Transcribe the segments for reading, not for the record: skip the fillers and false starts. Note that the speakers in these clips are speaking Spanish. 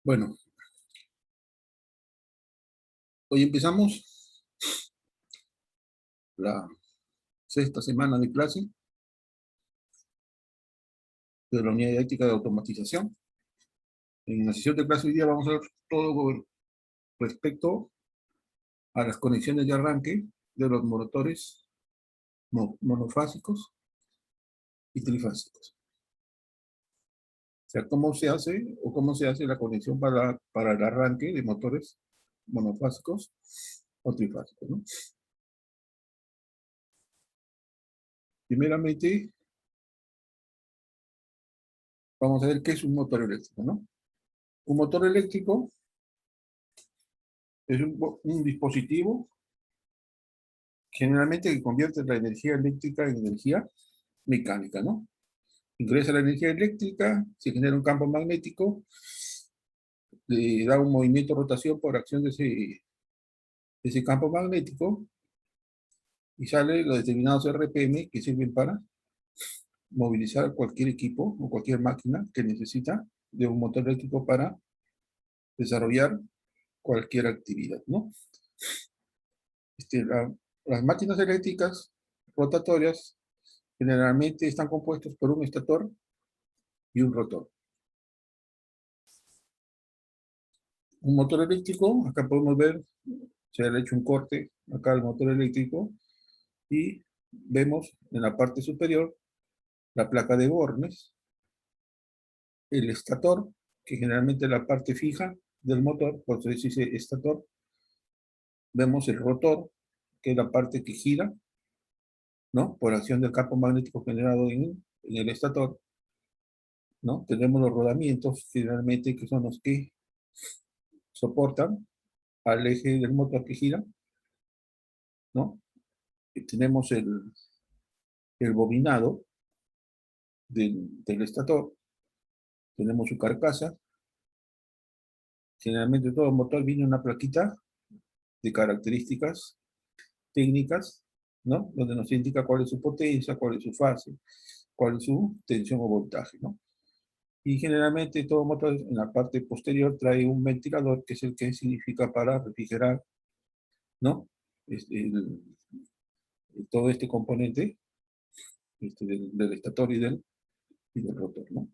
Bueno, hoy empezamos la sexta semana de clase de la unidad didáctica de automatización. En la sesión de clase hoy día vamos a ver todo con respecto a las conexiones de arranque de los motores monofásicos y trifásicos. O sea, cómo se hace la conexión para el arranque de motores monofásicos o trifásicos, ¿no? Primeramente, vamos a ver qué es un motor eléctrico, ¿no? Un motor eléctrico es un dispositivo generalmente que convierte la energía eléctrica en energía mecánica, ¿no? Ingresa la energía eléctrica, se genera un campo magnético, le da un movimiento de rotación por acción de ese campo magnético y sale los determinados RPM que sirven para movilizar cualquier equipo o cualquier máquina que necesita de un motor eléctrico para desarrollar cualquier actividad, ¿no? Las máquinas eléctricas rotatorias generalmente están compuestos por un estator y un rotor. Un motor eléctrico, acá podemos ver, se ha hecho un corte acá al motor eléctrico y vemos en la parte superior la placa de bornes, el estator, que generalmente es la parte fija del motor, por eso se dice estator. Vemos el rotor, que es la parte que gira, ¿no? Por acción del campo magnético generado en el estator, ¿no? Tenemos los rodamientos, generalmente, que son los que soportan al eje del motor que gira, ¿no? Y tenemos el bobinado del estator, tenemos su carcasa. Generalmente todo motor viene en una plaquita de características técnicas, ¿no? Donde nos indica cuál es su potencia, cuál es su fase, cuál es su tensión o voltaje, ¿no? Y generalmente todo motor en la parte posterior trae un ventilador, que es el que significa para refrigerar, ¿no? Todo este componente del estator y del rotor, ¿no?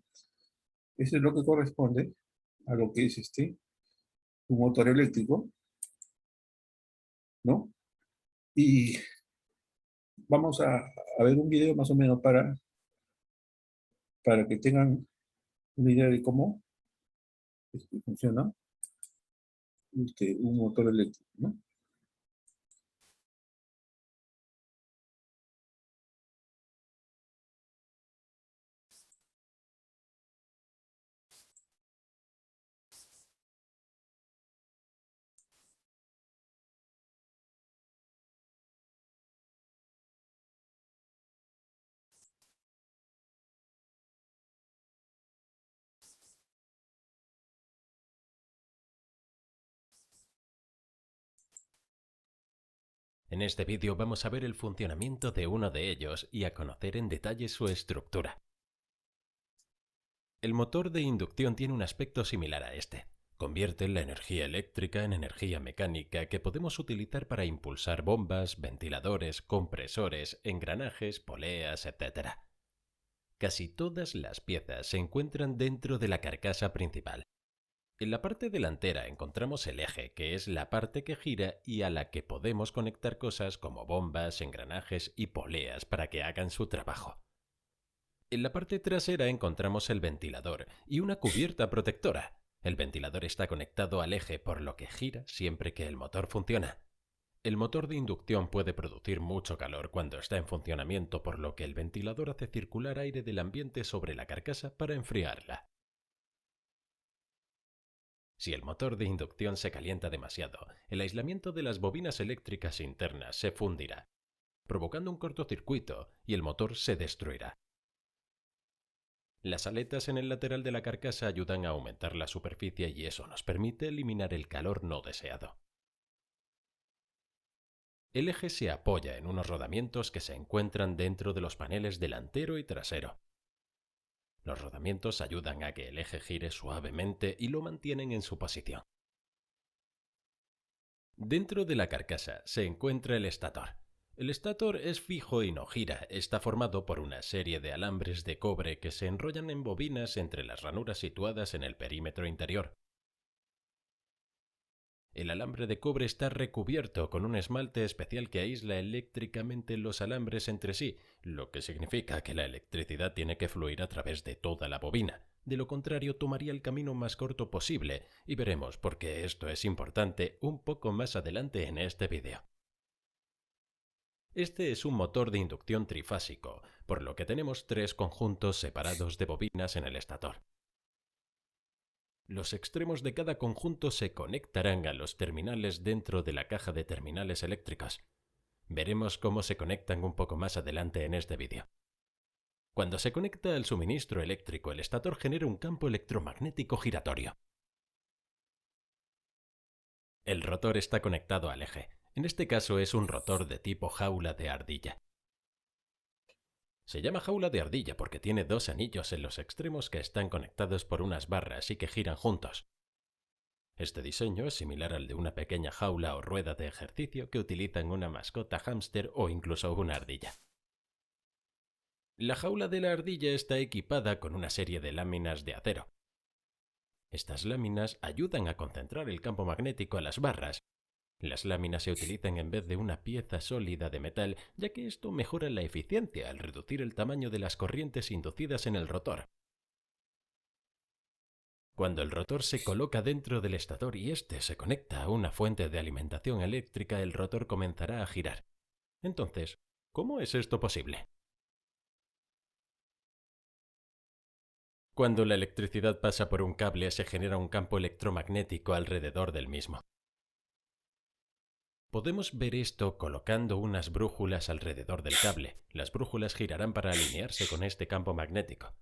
Eso es lo que corresponde a lo que es un motor eléctrico, ¿no? Y vamos a ver un video más o menos para que tengan una idea de cómo funciona un motor eléctrico, ¿no? En este vídeo vamos a ver el funcionamiento de uno de ellos y a conocer en detalle su estructura. El motor de inducción tiene un aspecto similar a este. Convierte la energía eléctrica en energía mecánica que podemos utilizar para impulsar bombas, ventiladores, compresores, engranajes, poleas, etc. Casi todas las piezas se encuentran dentro de la carcasa principal. En la parte delantera encontramos el eje, que es la parte que gira y a la que podemos conectar cosas como bombas, engranajes y poleas para que hagan su trabajo. En la parte trasera encontramos el ventilador y una cubierta protectora. El ventilador está conectado al eje, por lo que gira siempre que el motor funciona. El motor de inducción puede producir mucho calor cuando está en funcionamiento, por lo que el ventilador hace circular aire del ambiente sobre la carcasa para enfriarla. Si el motor de inducción se calienta demasiado, el aislamiento de las bobinas eléctricas internas se fundirá, provocando un cortocircuito y el motor se destruirá. Las aletas en el lateral de la carcasa ayudan a aumentar la superficie y eso nos permite eliminar el calor no deseado. El eje se apoya en unos rodamientos que se encuentran dentro de los paneles delantero y trasero. Los rodamientos ayudan a que el eje gire suavemente y lo mantienen en su posición. Dentro de la carcasa se encuentra el estator. El estator es fijo y no gira, está formado por una serie de alambres de cobre que se enrollan en bobinas entre las ranuras situadas en el perímetro interior. El alambre de cobre está recubierto con un esmalte especial que aísla eléctricamente los alambres entre sí, lo que significa que la electricidad tiene que fluir a través de toda la bobina. De lo contrario, tomaría el camino más corto posible, y veremos por qué esto es importante un poco más adelante en este vídeo. Este es un motor de inducción trifásico, por lo que tenemos 3 conjuntos separados de bobinas en el estator. Los extremos de cada conjunto se conectarán a los terminales dentro de la caja de terminales eléctricas. Veremos cómo se conectan un poco más adelante en este vídeo. Cuando se conecta al suministro eléctrico, el estator genera un campo electromagnético giratorio. El rotor está conectado al eje. En este caso es un rotor de tipo jaula de ardilla. Se llama jaula de ardilla porque tiene 2 anillos en los extremos que están conectados por unas barras y que giran juntos. Este diseño es similar al de una pequeña jaula o rueda de ejercicio que utilizan una mascota hámster o incluso una ardilla. La jaula de la ardilla está equipada con una serie de láminas de acero. Estas láminas ayudan a concentrar el campo magnético a las barras. Las láminas se utilizan en vez de una pieza sólida de metal, ya que esto mejora la eficiencia al reducir el tamaño de las corrientes inducidas en el rotor. Cuando el rotor se coloca dentro del estator y éste se conecta a una fuente de alimentación eléctrica, el rotor comenzará a girar. Entonces, ¿cómo es esto posible? Cuando la electricidad pasa por un cable, se genera un campo electromagnético alrededor del mismo. Podemos ver esto colocando unas brújulas alrededor del cable. Las brújulas girarán para alinearse con este campo magnético.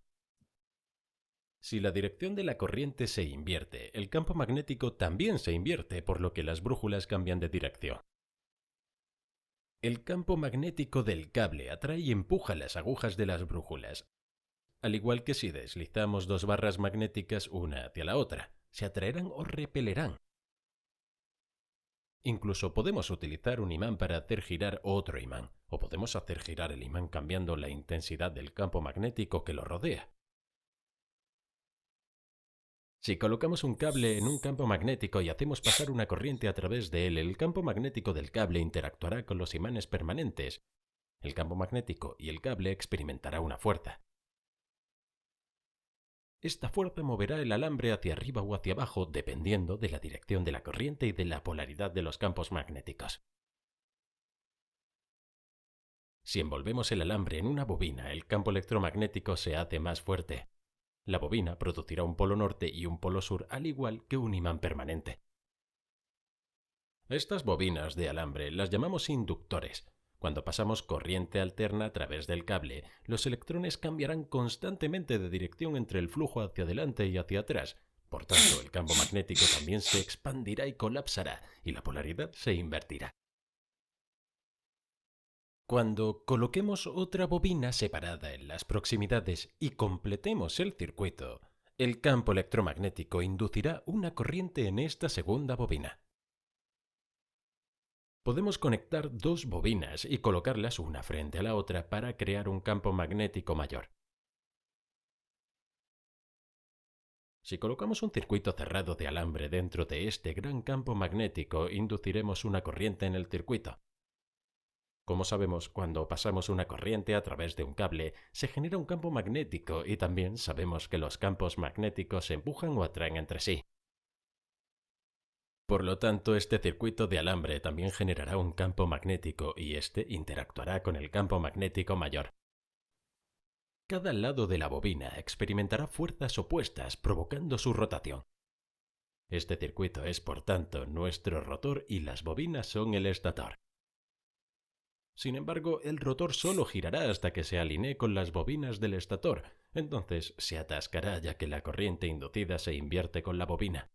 Si la dirección de la corriente se invierte, el campo magnético también se invierte, por lo que las brújulas cambian de dirección. El campo magnético del cable atrae y empuja las agujas de las brújulas, al igual que si deslizamos 2 barras magnéticas una hacia la otra, se atraerán o repelerán. Incluso podemos utilizar un imán para hacer girar otro imán, o podemos hacer girar el imán cambiando la intensidad del campo magnético que lo rodea. Si colocamos un cable en un campo magnético y hacemos pasar una corriente a través de él, el campo magnético del cable interactuará con los imanes permanentes. El campo magnético y el cable experimentará una fuerza. Esta fuerza moverá el alambre hacia arriba o hacia abajo dependiendo de la dirección de la corriente y de la polaridad de los campos magnéticos. Si envolvemos el alambre en una bobina, el campo electromagnético se hace más fuerte. La bobina producirá un polo norte y un polo sur, al igual que un imán permanente. Estas bobinas de alambre las llamamos inductores. Cuando pasamos corriente alterna a través del cable, los electrones cambiarán constantemente de dirección entre el flujo hacia adelante y hacia atrás. Por tanto, el campo magnético también se expandirá y colapsará, y la polaridad se invertirá. Cuando coloquemos otra bobina separada en las proximidades y completemos el circuito, el campo electromagnético inducirá una corriente en esta segunda bobina. Podemos conectar 2 bobinas y colocarlas una frente a la otra para crear un campo magnético mayor. Si colocamos un circuito cerrado de alambre dentro de este gran campo magnético, induciremos una corriente en el circuito. Como sabemos, cuando pasamos una corriente a través de un cable, se genera un campo magnético y también sabemos que los campos magnéticos se empujan o atraen entre sí. Por lo tanto, este circuito de alambre también generará un campo magnético y este interactuará con el campo magnético mayor. Cada lado de la bobina experimentará fuerzas opuestas provocando su rotación. Este circuito es, por tanto, nuestro rotor y las bobinas son el estator. Sin embargo, el rotor solo girará hasta que se alinee con las bobinas del estator, entonces se atascará ya que la corriente inducida se invierte con la bobina.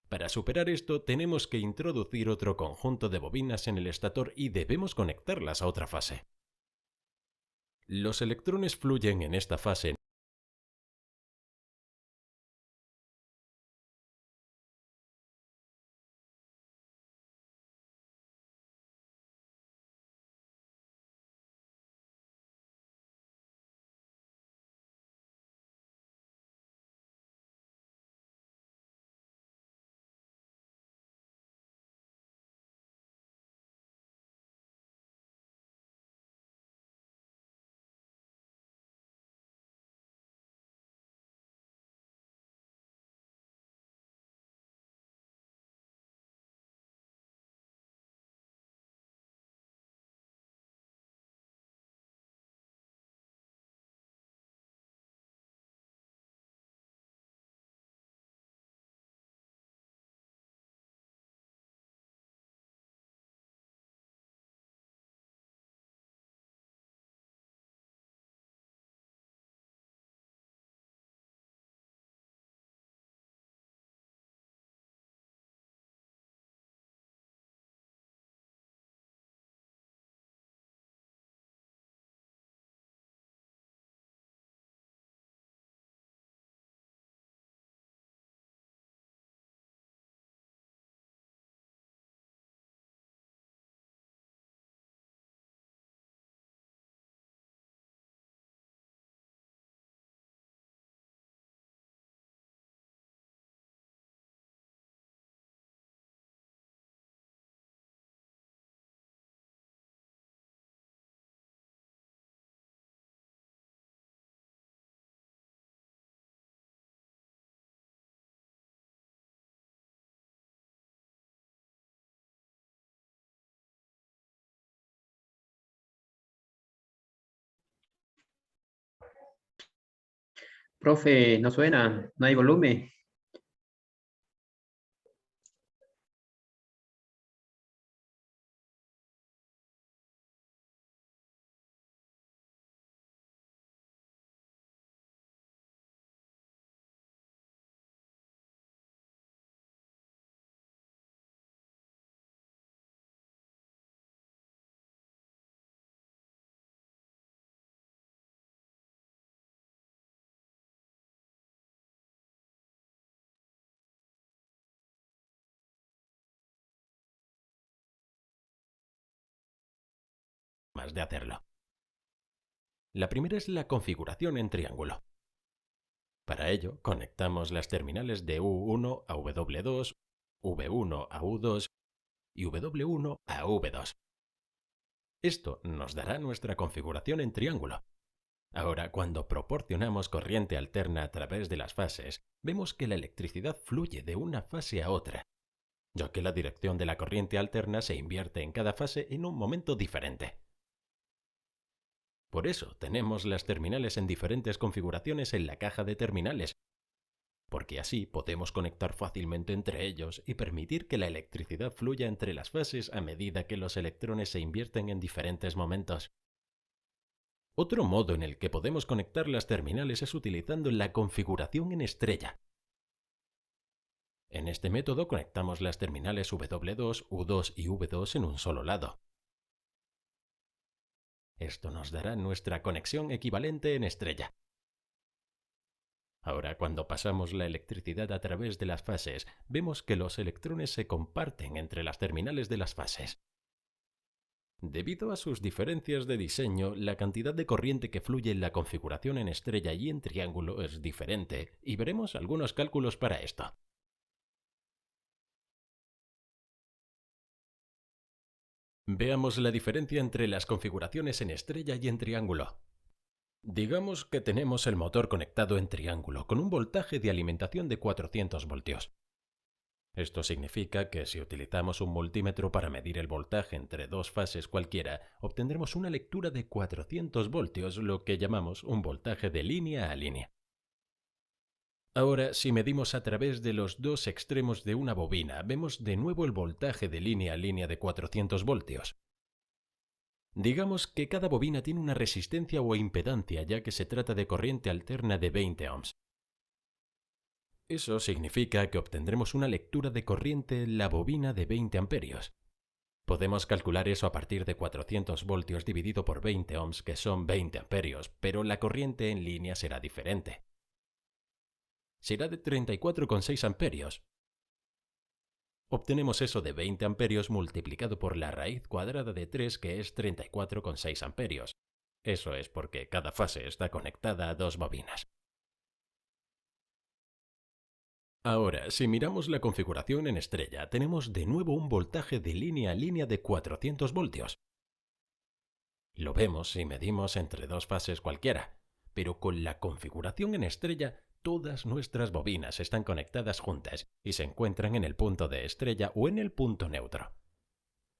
Para superar esto, tenemos que introducir otro conjunto de bobinas en el estator y debemos conectarlas a otra fase. Los electrones fluyen en esta fase Profe, ¿no suena? ¿No hay volumen? más de hacerlo. La primera es la configuración en triángulo. Para ello, conectamos las terminales de U1 a W2, V1 a U2 y W1 a V2. Esto nos dará nuestra configuración en triángulo. Ahora, cuando proporcionamos corriente alterna a través de las fases, vemos que la electricidad fluye de una fase a otra, ya que la dirección de la corriente alterna se invierte en cada fase en un momento diferente. Por eso tenemos las terminales en diferentes configuraciones en la caja de terminales, porque así podemos conectar fácilmente entre ellos y permitir que la electricidad fluya entre las fases a medida que los electrones se invierten en diferentes momentos. Otro modo en el que podemos conectar las terminales es utilizando la configuración en estrella. En este método conectamos las terminales W2, U2 y V2 en un solo lado. Esto nos dará nuestra conexión equivalente en estrella. Ahora, cuando pasamos la electricidad a través de las fases, vemos que los electrones se comparten entre las terminales de las fases. Debido a sus diferencias de diseño, la cantidad de corriente que fluye en la configuración en estrella y en triángulo es diferente, y veremos algunos cálculos para esto. Veamos la diferencia entre las configuraciones en estrella y en triángulo. Digamos que tenemos el motor conectado en triángulo con un voltaje de alimentación de 400 voltios. Esto significa que si utilizamos un multímetro para medir el voltaje entre dos fases cualquiera, obtendremos una lectura de 400 voltios, lo que llamamos un voltaje de línea a línea. Ahora, si medimos a través de los dos extremos de una bobina, vemos de nuevo el voltaje de línea a línea de 400 voltios. Digamos que cada bobina tiene una resistencia o impedancia, ya que se trata de corriente alterna de 20 ohms. Eso significa que obtendremos una lectura de corriente en la bobina de 20 amperios. Podemos calcular eso a partir de 400 voltios dividido por 20 ohms, que son 20 amperios, pero la corriente en línea será diferente. Será de 34,6 amperios. Obtenemos eso de 20 amperios multiplicado por la raíz cuadrada de 3, que es 34,6 amperios. Eso es porque cada fase está conectada a dos bobinas. Ahora, si miramos la configuración en estrella, tenemos de nuevo un voltaje de línea a línea de 400 voltios. Lo vemos si medimos entre dos fases cualquiera, pero con la configuración en estrella, todas nuestras bobinas están conectadas juntas y se encuentran en el punto de estrella o en el punto neutro.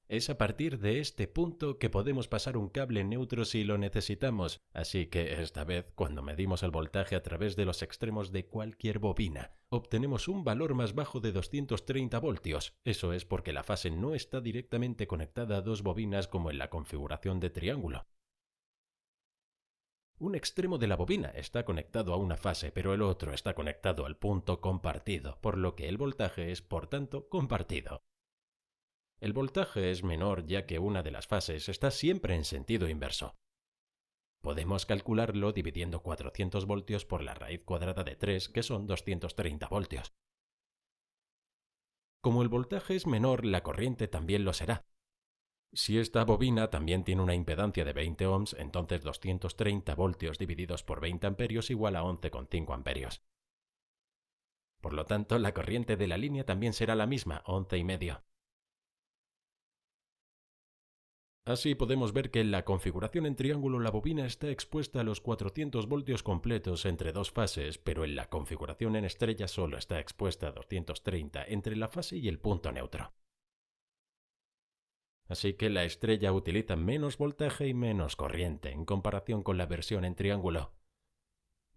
Es a partir de este punto que podemos pasar un cable neutro si lo necesitamos, así que esta vez, cuando medimos el voltaje a través de los extremos de cualquier bobina, obtenemos un valor más bajo de 230 voltios. Eso es porque la fase no está directamente conectada a dos bobinas como en la configuración de triángulo. Un extremo de la bobina está conectado a una fase, pero el otro está conectado al punto compartido, por lo que el voltaje es, por tanto, compartido. El voltaje es menor ya que una de las fases está siempre en sentido inverso. Podemos calcularlo dividiendo 400 voltios por la raíz cuadrada de 3, que son 230 voltios. Como el voltaje es menor, la corriente también lo será. Si esta bobina también tiene una impedancia de 20 ohms, entonces 230 voltios divididos por 20 amperios igual a 11,5 amperios. Por lo tanto, la corriente de la línea también será la misma, 11,5. Así podemos ver que en la configuración en triángulo la bobina está expuesta a los 400 voltios completos entre dos fases, pero en la configuración en estrella solo está expuesta a 230 entre la fase y el punto neutro. Así que la estrella utiliza menos voltaje y menos corriente en comparación con la versión en triángulo.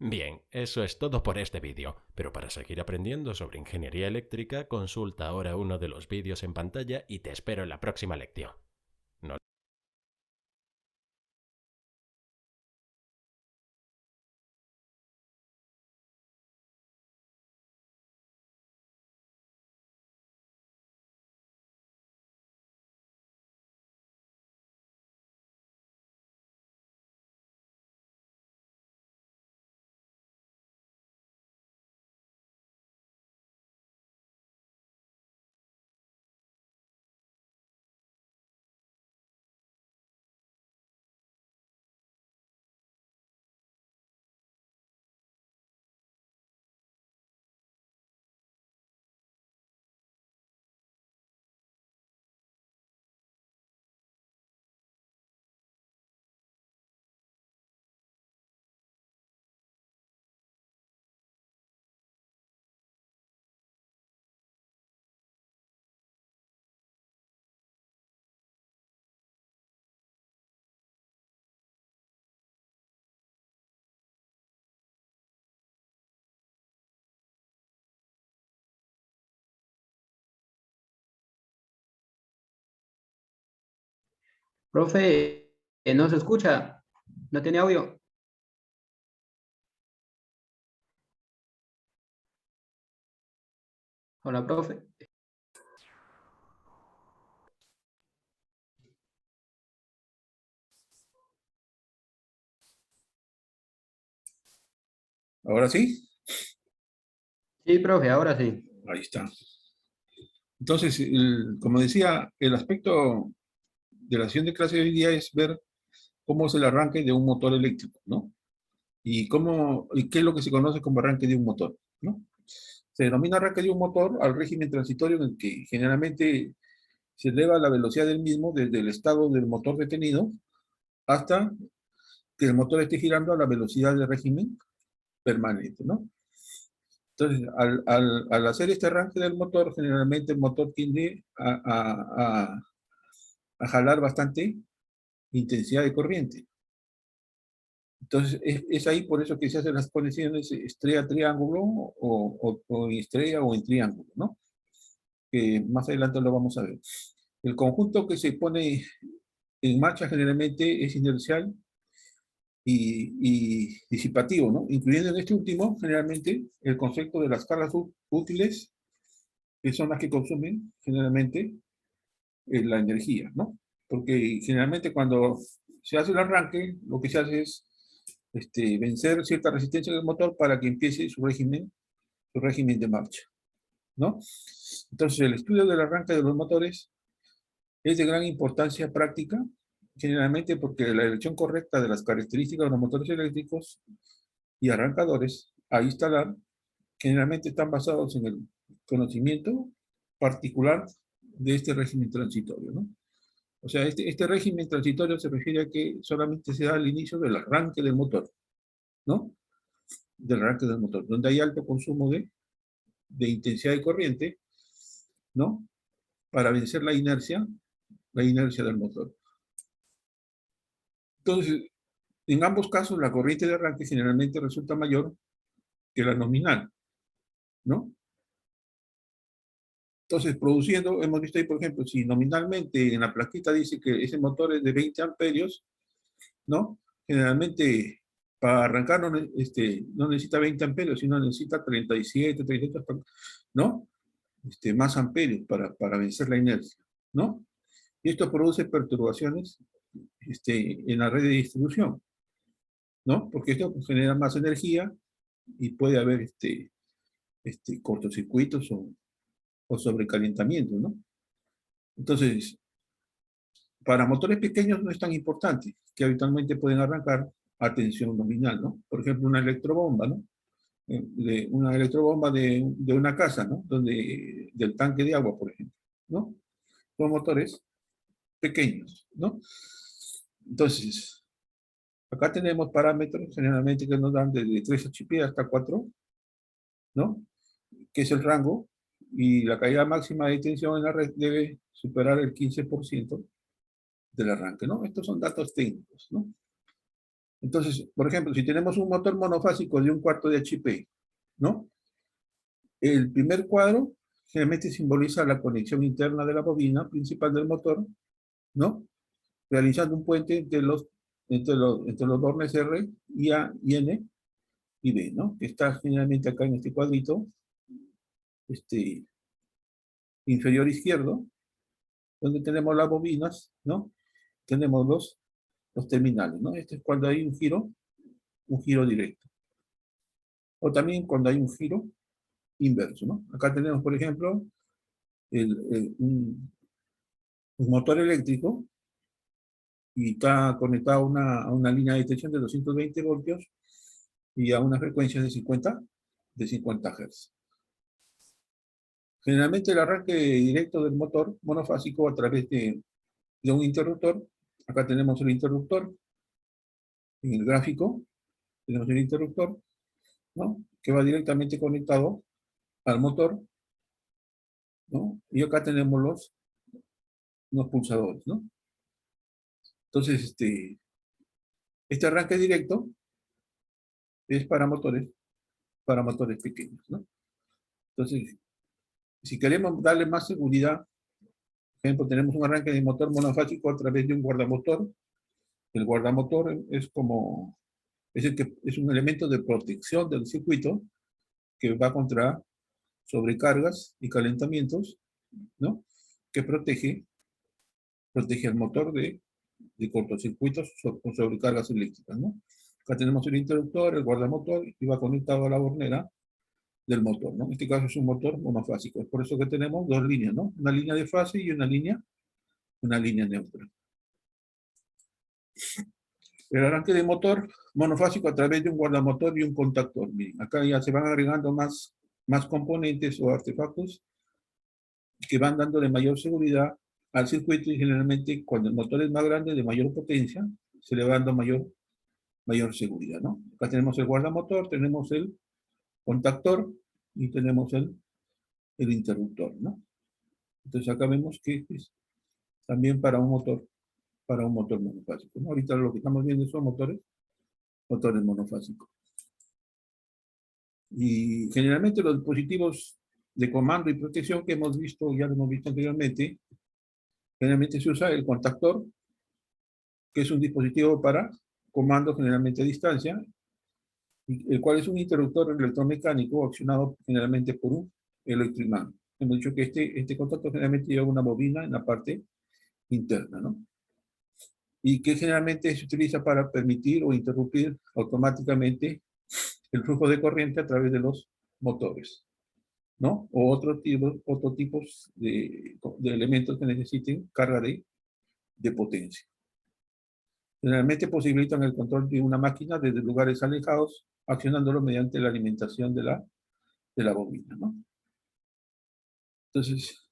Bien, eso es todo por este vídeo, pero para seguir aprendiendo sobre ingeniería eléctrica, consulta ahora uno de los vídeos en pantalla y te espero en la próxima lección. Profe, no se escucha, no tiene audio. Hola, profe. ¿Ahora sí? Sí, profe, ahora sí. Ahí está. Entonces, como decía, el aspecto de la sesión de clase de hoy día es ver cómo es el arranque de un motor eléctrico, ¿no? Y qué es lo que se conoce como arranque de un motor, ¿no? Se denomina arranque de un motor al régimen transitorio en el que generalmente se eleva la velocidad del mismo desde el estado del motor detenido hasta que el motor esté girando a la velocidad del régimen permanente, ¿no? Entonces, al hacer este arranque del motor, generalmente el motor tiende a jalar bastante intensidad de corriente. Entonces, es ahí por eso que se hacen las conexiones estrella-triángulo o estrella o en triángulo, ¿no? Que más adelante lo vamos a ver. El conjunto que se pone en marcha generalmente es inercial y disipativo, ¿no? Incluyendo en este último, generalmente, el concepto de las cargas útiles, que son las que consumen generalmente la energía, ¿no? Porque generalmente cuando se hace el arranque, lo que se hace es vencer cierta resistencia del motor para que empiece su régimen de marcha, ¿no? Entonces, el estudio del arranque de los motores es de gran importancia práctica, generalmente porque la elección correcta de las características de los motores eléctricos y arrancadores a instalar generalmente están basados en el conocimiento particular de este régimen transitorio, ¿no? O sea, este régimen transitorio se refiere a que solamente se da al inicio del arranque del motor, ¿no? Del arranque del motor, donde hay alto consumo de intensidad de corriente, ¿no? Para vencer la inercia del motor. Entonces, en ambos casos, la corriente de arranque generalmente resulta mayor que la nominal, ¿no? Entonces, produciendo, hemos visto ahí, por ejemplo, si nominalmente en la plaquita dice que ese motor es de 20 amperios, ¿no? Generalmente, para arrancar no necesita 20 amperios, sino necesita 37, 38, ¿no? Más amperios para vencer la inercia, ¿no? Y esto produce perturbaciones en la red de distribución, ¿no? Porque esto genera más energía y puede haber cortocircuitos o sobrecalentamiento, ¿no? Entonces, para motores pequeños no es tan importante, que habitualmente pueden arrancar a tensión nominal, ¿no? Por ejemplo, una electrobomba, ¿no? Una electrobomba de una casa, ¿no? Del tanque de agua, por ejemplo, ¿no? Son motores pequeños, ¿no? Entonces, acá tenemos parámetros generalmente que nos dan desde 3 HP hasta 4, ¿no? Que es el rango, y la caída máxima de tensión en la red debe superar el 15% del arranque, ¿no? Estos son datos técnicos, ¿no? Entonces, por ejemplo, si tenemos un motor monofásico de 1/4 de HP, ¿no? El primer cuadro generalmente simboliza la conexión interna de la bobina principal del motor, ¿no? Realizando un puente entre los bornes R y A y N y B, ¿no? Que está generalmente acá en este cuadrito, inferior izquierdo, donde tenemos las bobinas, ¿no? Tenemos los terminales, ¿no? Este es cuando hay un giro directo. O también cuando hay un giro inverso, ¿no? Acá tenemos, por ejemplo, un motor eléctrico y está conectado a una línea de tensión de 220 voltios y a una frecuencia de 50 Hz. Generalmente el arranque directo del motor monofásico a través de un interruptor. Acá tenemos el interruptor. En el gráfico tenemos el interruptor, ¿no? Que va directamente conectado al motor, ¿no? Y acá tenemos los pulsadores, ¿no? Entonces, este arranque directo es para motores pequeños, ¿no? Entonces, si queremos darle más seguridad, por ejemplo, tenemos un arranque de motor monofásico a través de un guardamotor. El guardamotor es un elemento de protección del circuito que va contra sobrecargas y calentamientos, ¿no? Que protege el motor de cortocircuitos o sobrecargas eléctricas, ¿no? Acá tenemos el interruptor, el guardamotor, y va conectado a la bornera del motor, ¿no? En este caso es un motor monofásico. Es por eso que tenemos dos líneas, ¿no? Una línea de fase y una línea neutra. El arranque de motor monofásico a través de un guardamotor y un contactor. Miren, acá ya se van agregando más componentes o artefactos que van dándole mayor seguridad al circuito, y generalmente cuando el motor es más grande, de mayor potencia, se le va dando mayor seguridad, ¿no? Acá tenemos el guardamotor, tenemos el contactor y tenemos el interruptor, ¿no? Entonces acá vemos que es también para un motor monofásico, ¿no? Ahorita lo que estamos viendo son motores monofásicos. Y generalmente los dispositivos de comando y protección que ya lo hemos visto anteriormente, generalmente se usa el contactor que es un dispositivo para comando generalmente a distancia, el cual es un interruptor electromecánico accionado generalmente por un electroimán. Hemos dicho que este contacto generalmente lleva una bobina en la parte interna, ¿no? Y que generalmente se utiliza para permitir o interrumpir automáticamente el flujo de corriente a través de los motores, ¿no? O otros tipos de elementos que necesiten carga de potencia. Generalmente posibilitan el control de una máquina desde lugares alejados, accionándolo mediante la alimentación de la bobina, ¿no? Entonces,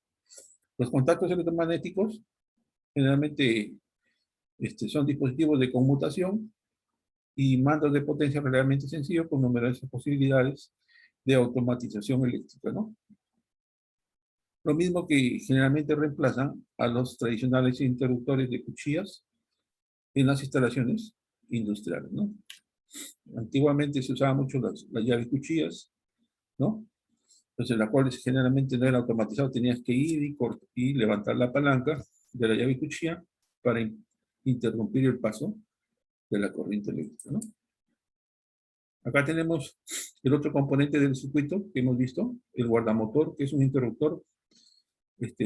los contactos electromagnéticos generalmente son dispositivos de conmutación y mandos de potencia realmente sencillos con numerosas posibilidades de automatización eléctrica, ¿no? Lo mismo que generalmente reemplazan a los tradicionales interruptores de cuchillas en las instalaciones industriales, ¿no? Antiguamente se usaban mucho las llaves cuchillas, ¿no? Entonces, las cuales generalmente no era automatizado, tenías que ir y levantar la palanca de la llave cuchilla para interrumpir el paso de la corriente eléctrica, ¿no? Acá tenemos el otro componente del circuito que hemos visto, el guardamotor, que es un interruptor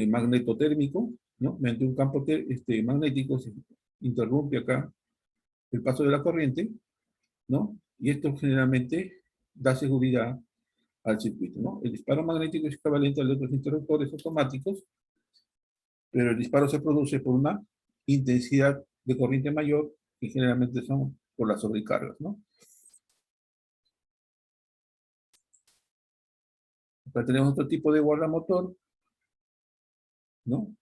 magnetotérmico, ¿no? Mediante un campo magnético se interrumpe acá el paso de la corriente, ¿no? Y esto generalmente da seguridad al circuito, ¿no? El disparo magnético es equivalente a los otros interruptores automáticos, pero el disparo se produce por una intensidad de corriente mayor, que generalmente son por las sobrecargas, ¿no? Acá tenemos otro tipo de guardamotor, ¿no?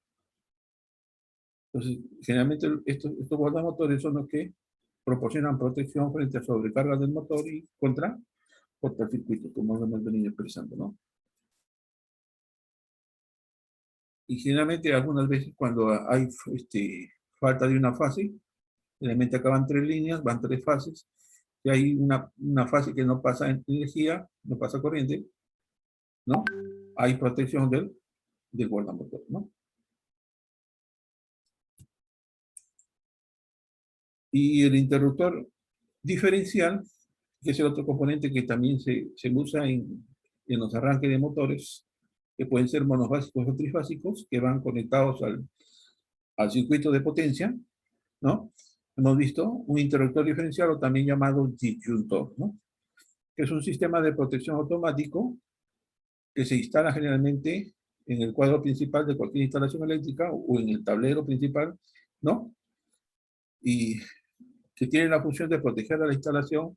Entonces, generalmente estos guardamotores son los que proporcionan protección frente a sobrecargas del motor y contra cortocircuitos, como lo hemos venido expresando, ¿no? Y generalmente algunas veces cuando hay falta de una fase, generalmente acaban tres líneas, van tres fases, y hay una fase que no pasa energía, no pasa corriente, ¿no? Hay protección del guardamotor, ¿no? Y el interruptor diferencial, que es el otro componente que también se usa en los arranques de motores, que pueden ser monofásicos o trifásicos, que van conectados al circuito de potencia, ¿no? Hemos visto un interruptor diferencial o también llamado disyuntor, ¿no? Que es un sistema de protección automático que se instala generalmente en el cuadro principal de cualquier instalación eléctrica o en el tablero principal, ¿no? Y que tiene la función de proteger a la instalación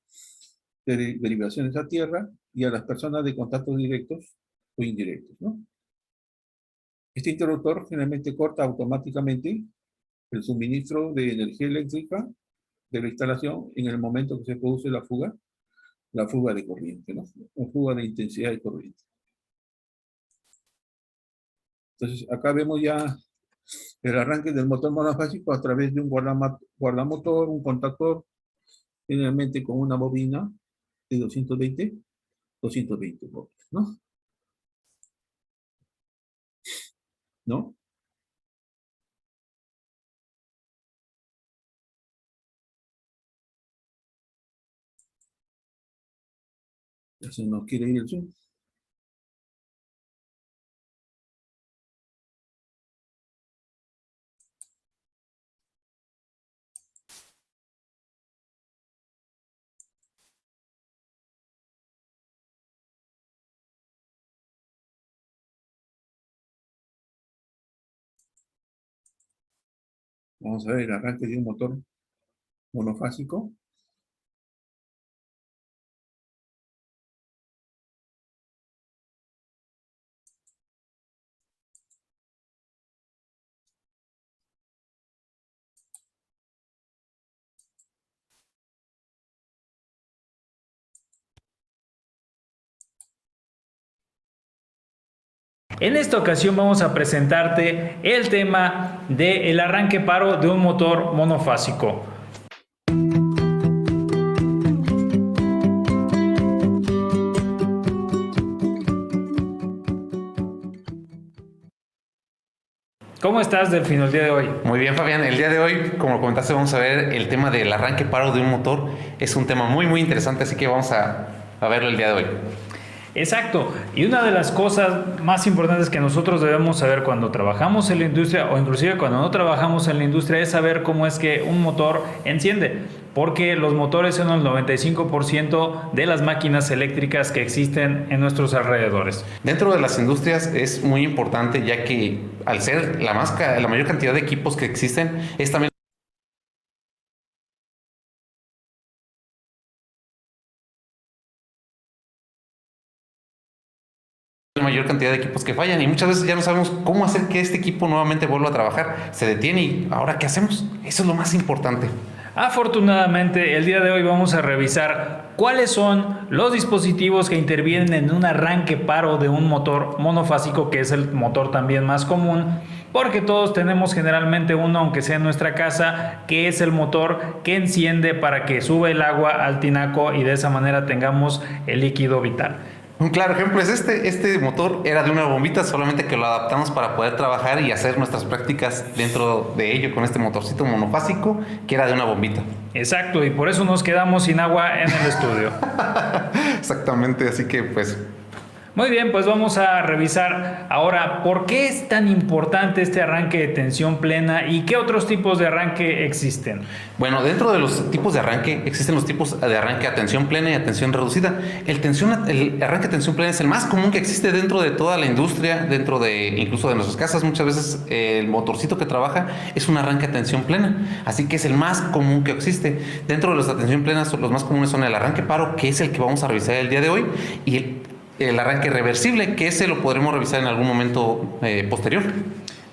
de derivaciones a tierra y a las personas de contactos directos o indirectos, ¿no? Este interruptor generalmente corta automáticamente el suministro de energía eléctrica de la instalación en el momento que se produce la fuga de corriente, ¿no? O fuga de intensidad de corriente. Entonces, acá vemos ya el arranque del motor monofásico a través de un guardamotor, un contactor, generalmente con una bobina de 220 voltios, ¿no? ¿No? Ya se nos quiere ir el Zoom. Vamos a ver el arranque de un motor monofásico. En esta ocasión vamos a presentarte el tema del arranque paro de un motor monofásico. ¿Cómo estás, Delfino, el día de hoy? Muy bien, Fabián. El día de hoy, como comentaste, vamos a ver el tema del arranque paro de un motor. Es un tema muy interesante, así que vamos a verlo el día de hoy. Exacto. Y una de las cosas más importantes que nosotros debemos saber cuando trabajamos en la industria o inclusive cuando no trabajamos en la industria es saber cómo es que un motor enciende. Porque los motores son el 95% de las máquinas eléctricas que existen en nuestros alrededores. Dentro de las industrias es muy importante, ya que al ser la mayor cantidad de equipos que existen, es también la mayor cantidad de equipos que fallan, y muchas veces ya no sabemos cómo hacer que este equipo nuevamente vuelva a trabajar. Se detiene y ¿ahora qué hacemos? Eso es lo más importante. Afortunadamente, el día de hoy vamos a revisar cuáles son los dispositivos que intervienen en un arranque paro de un motor monofásico, que es el motor también más común, porque todos tenemos generalmente uno, aunque sea en nuestra casa, que es el motor que enciende para que sube el agua al tinaco y de esa manera tengamos el líquido vital. Un claro ejemplo es este motor era de una bombita, solamente que lo adaptamos para poder trabajar y hacer nuestras prácticas dentro de ello con este motorcito monofásico que era de una bombita. Exacto, y por eso nos quedamos sin agua en el estudio. Exactamente, así que pues... Muy bien, pues vamos a revisar ahora por qué es tan importante este arranque de tensión plena y qué otros tipos de arranque existen. Bueno, dentro de los tipos de arranque existen los tipos de arranque a tensión plena y a tensión reducida. El arranque a tensión plena es el más común que existe dentro de toda la industria, incluso de nuestras casas. Muchas veces el motorcito que trabaja es un arranque a tensión plena, así que es el más común que existe. Dentro de los a tensión plena, los más comunes son el arranque paro, que es el que vamos a revisar el día de hoy, y el arranque reversible, que ese lo podremos revisar en algún momento posterior.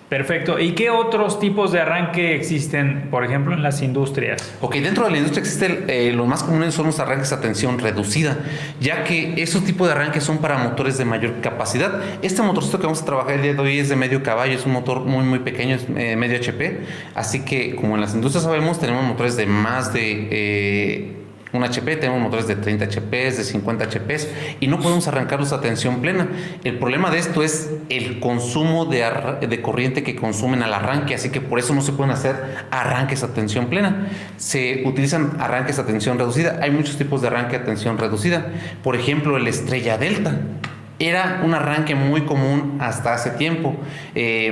Perfecto. ¿Y qué otros tipos de arranque existen, por ejemplo, en las industrias? Ok, dentro de la industria existen los más comunes son los arranques a tensión reducida, ya que esos tipos de arranques son para motores de mayor capacidad. Este motorcito que vamos a trabajar el día de hoy es de medio caballo, es un motor muy pequeño, es medio HP, así que como en las industrias sabemos, tenemos motores de más de... un HP, tenemos motores de 30 HP, de 50 HP y no podemos arrancarlos a tensión plena. El problema de esto es el consumo de corriente que consumen al arranque, así que por eso no se pueden hacer arranques a tensión plena. Se utilizan arranques a tensión reducida. Hay muchos tipos de arranque a tensión reducida. Por ejemplo, el Estrella Delta. Era un arranque muy común hasta hace tiempo.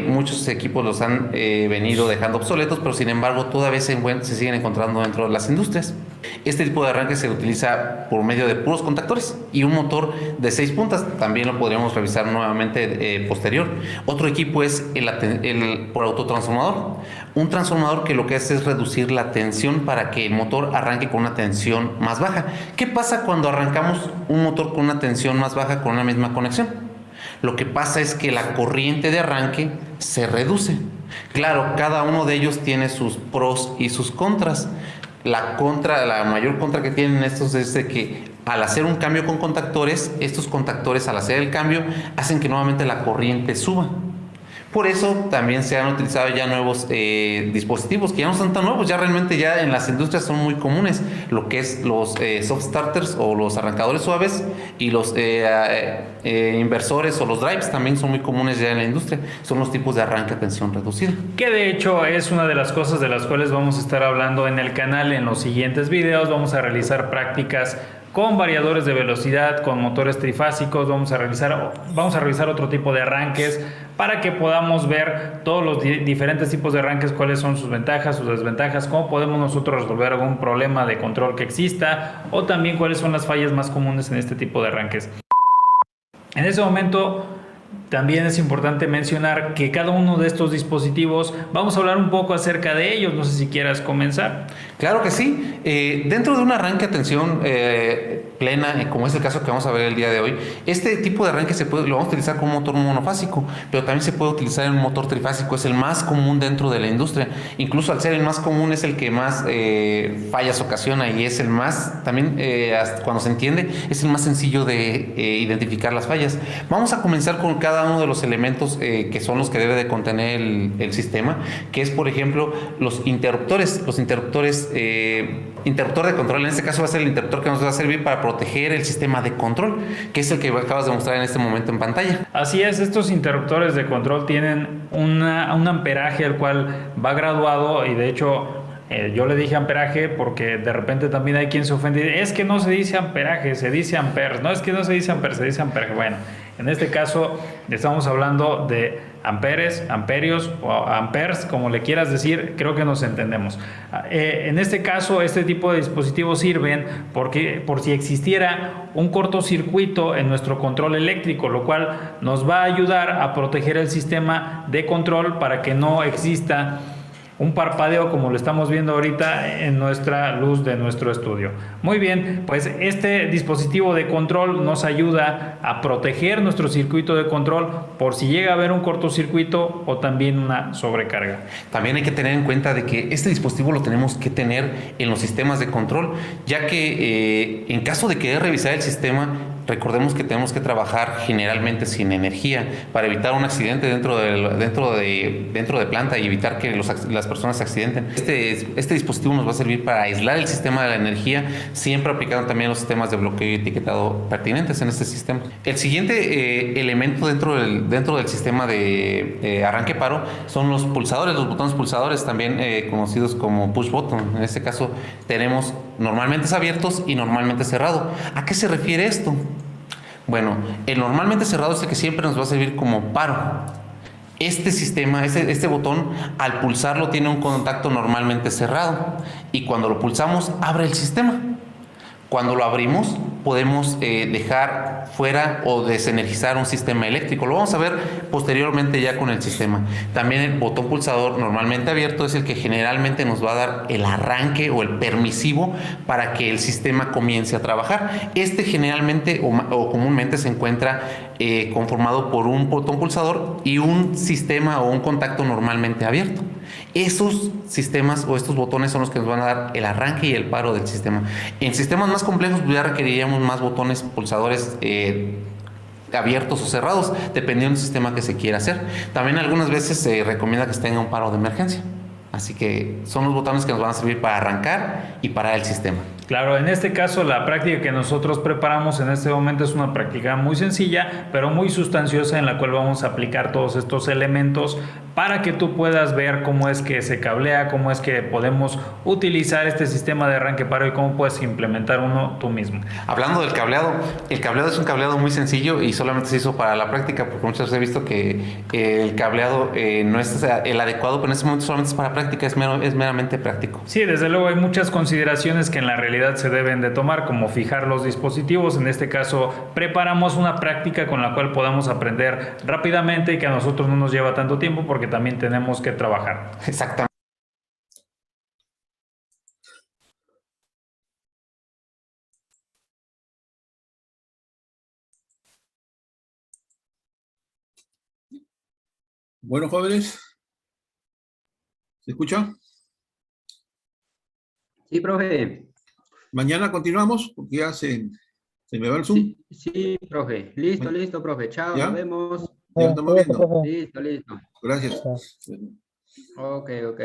Muchos equipos los han venido dejando obsoletos, pero sin embargo todavía se siguen encontrando dentro de las industrias. Este tipo de arranque se utiliza por medio de puros contactores y un motor de 6 puntas. También lo podríamos revisar nuevamente posterior. Otro equipo es el por autotransformador. Un transformador que lo que hace es reducir la tensión para que el motor arranque con una tensión más baja. ¿Qué pasa cuando arrancamos un motor con una tensión más baja con una misma conexión? Lo que pasa es que la corriente de arranque se reduce. Claro, cada uno de ellos tiene sus pros y sus contras. La mayor contra que tienen estos es de que al hacer un cambio con contactores, estos contactores al hacer el cambio hacen que nuevamente la corriente suba. Por eso también se han utilizado ya nuevos dispositivos que ya no son tan nuevos, ya realmente ya en las industrias son muy comunes, lo que es los soft starters o los arrancadores suaves y los inversores o los drives también son muy comunes ya en la industria, son los tipos de arranque a tensión reducida. Que de hecho es una de las cosas de las cuales vamos a estar hablando en el canal en los siguientes videos. Vamos a realizar prácticas con variadores de velocidad, con motores trifásicos, vamos a revisar otro tipo de arranques para que podamos ver todos los diferentes tipos de arranques, cuáles son sus ventajas, sus desventajas, cómo podemos nosotros resolver algún problema de control que exista o también cuáles son las fallas más comunes en este tipo de arranques. En ese momento también es importante mencionar que cada uno de estos dispositivos, vamos a hablar un poco acerca de ellos. No sé si quieras comenzar. Claro que sí. Dentro de un arranque a tensión plena, como es el caso que vamos a ver el día de hoy, este tipo de arranque lo vamos a utilizar como motor monofásico, pero también se puede utilizar en un motor trifásico. Es el más común dentro de la industria. Incluso al ser el más común es el que más fallas ocasiona y es el más, también cuando se entiende, es el más sencillo de identificar las fallas. Vamos a comenzar con cada cada uno de los elementos que son los que debe de contener el sistema, que es, por ejemplo, los interruptores. Los interruptores, interruptor de control, en este caso va a ser el interruptor que nos va a servir para proteger el sistema de control, que es el que acabas de mostrar en este momento en pantalla. Así es, estos interruptores de control tienen un amperaje al cual va graduado y de hecho yo le dije amperaje porque de repente también hay quien se ofende. Es que no se dice amperaje, se dice amperes. No, es que no se dice amperes, se dice amperaje. Bueno, en este caso estamos hablando de amperes, amperios o amperes, como le quieras decir, creo que nos entendemos. En este caso, este tipo de dispositivos sirven porque por si existiera un cortocircuito en nuestro control eléctrico, lo cual nos va a ayudar a proteger el sistema de control para que no exista un parpadeo como lo estamos viendo ahorita en nuestra luz de nuestro estudio. Muy bien, pues este dispositivo de control nos ayuda a proteger nuestro circuito de control por si llega a haber un cortocircuito o también una sobrecarga. También hay que tener en cuenta de que este dispositivo lo tenemos que tener en los sistemas de control, ya que en caso de querer revisar el sistema, recordemos que tenemos que trabajar generalmente sin energía para evitar un accidente dentro de planta y evitar que las personas se accidenten. Este dispositivo nos va a servir para aislar el sistema de la energía, siempre aplicando también los sistemas de bloqueo y etiquetado pertinentes en este sistema. El siguiente elemento dentro del sistema de arranque paro son los pulsadores, los botones pulsadores, también conocidos como push button. En este caso tenemos normalmente abiertos y normalmente cerrado. ¿A qué se refiere esto? Bueno, el normalmente cerrado es el que siempre nos va a servir como paro. Este sistema, este botón, al pulsarlo tiene un contacto normalmente cerrado y cuando lo pulsamos abre el sistema. Cuando lo abrimos podemos dejar fuera o desenergizar un sistema eléctrico. Lo vamos a ver posteriormente ya con el sistema. También el botón pulsador normalmente abierto es el que generalmente nos va a dar el arranque o el permisivo para que el sistema comience a trabajar. Este generalmente o comúnmente se encuentra conformado por un botón pulsador y un sistema o un contacto normalmente abierto. Esos sistemas o estos botones son los que nos van a dar el arranque y el paro del sistema. En sistemas más complejos ya requeriríamos más botones pulsadores abiertos o cerrados, dependiendo del sistema que se quiera hacer. También algunas veces se recomienda que se tenga un paro de emergencia. Así que son los botones que nos van a servir para arrancar y parar el sistema. Claro, en este caso la práctica que nosotros preparamos en este momento es una práctica muy sencilla, pero muy sustanciosa en la cual vamos a aplicar todos estos elementos para que tú puedas ver cómo es que se cablea, cómo es que podemos utilizar este sistema de arranque paro y cómo puedes implementar uno tú mismo. Hablando del cableado, el cableado es un cableado muy sencillo y solamente se hizo para la práctica, porque muchas veces he visto que el cableado no es el adecuado, pero en este momento solamente es para práctica, es meramente práctico. Sí, desde luego hay muchas consideraciones que en la realidad se deben de tomar, como fijar los dispositivos. En este caso preparamos una práctica con la cual podamos aprender rápidamente y que a nosotros no nos lleva tanto tiempo porque también tenemos que trabajar. Exactamente. Bueno, jóvenes, ¿se escucha? Sí, profe. Mañana continuamos porque ya se me va el Zoom. Sí, profe. Listo, profe. Chao, ¿Ya? nos vemos. Ya estamos viendo. Listo. Gracias. Ok. Ok.